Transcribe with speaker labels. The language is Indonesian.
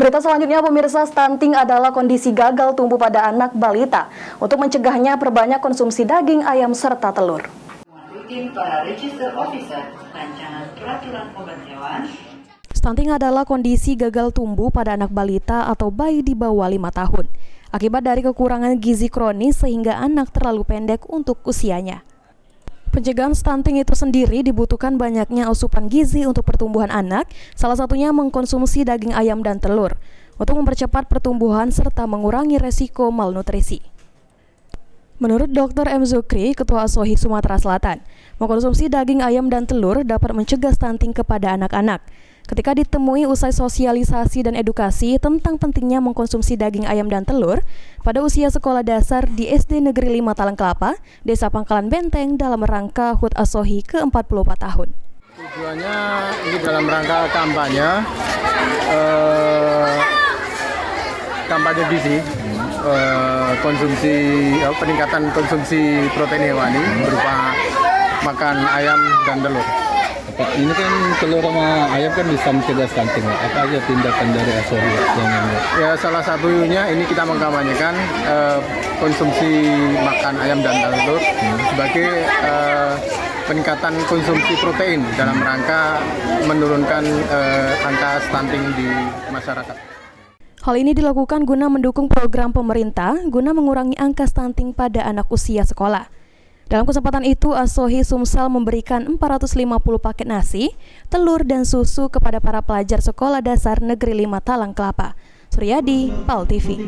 Speaker 1: Berita selanjutnya, pemirsa, stunting adalah kondisi gagal tumbuh pada anak balita. Untuk mencegahnya, perbanyak konsumsi daging, ayam, serta telur.
Speaker 2: Rutin para register officer rancangan peraturan obat hewan.
Speaker 1: Stunting adalah kondisi gagal tumbuh pada anak balita atau bayi di bawah 5 tahun. Akibat dari kekurangan gizi kronis sehingga anak terlalu pendek untuk usianya. Pencegahan stunting itu sendiri dibutuhkan banyaknya asupan gizi untuk pertumbuhan anak, salah satunya mengkonsumsi daging ayam dan telur, untuk mempercepat pertumbuhan serta mengurangi resiko malnutrisi. Menurut Dr. M. Zukri, Ketua ASOHI Sumatera Selatan, mengkonsumsi daging ayam dan telur dapat mencegah stunting kepada anak-anak. Ketika ditemui usai sosialisasi dan edukasi tentang pentingnya mengkonsumsi daging ayam dan telur pada usia sekolah dasar di SD Negeri 5 Talang Kelapa, Desa Pangkalan Benteng dalam rangka HUT ASOHI ke-44 tahun.
Speaker 3: Tujuannya ini dalam rangka kampanye gizi, peningkatan konsumsi protein hewani berupa makan ayam dan telur.
Speaker 4: Ini kan telur sama ayam kan bisa mencegah stunting. Apa aja tindakan dari ASOHI yang ini?
Speaker 3: Ya, salah satunya ini kita mengkampanyekan konsumsi makan ayam dan telur sebagai peningkatan konsumsi protein dalam rangka menurunkan angka stunting di masyarakat.
Speaker 1: Hal ini dilakukan guna mendukung program pemerintah guna mengurangi angka stunting pada anak usia sekolah. Dalam kesempatan itu, ASOHI Sumsel memberikan 450 paket nasi, telur, dan susu kepada para pelajar sekolah dasar Negeri 5 Talang Kelapa. Suryadi, PAL TV.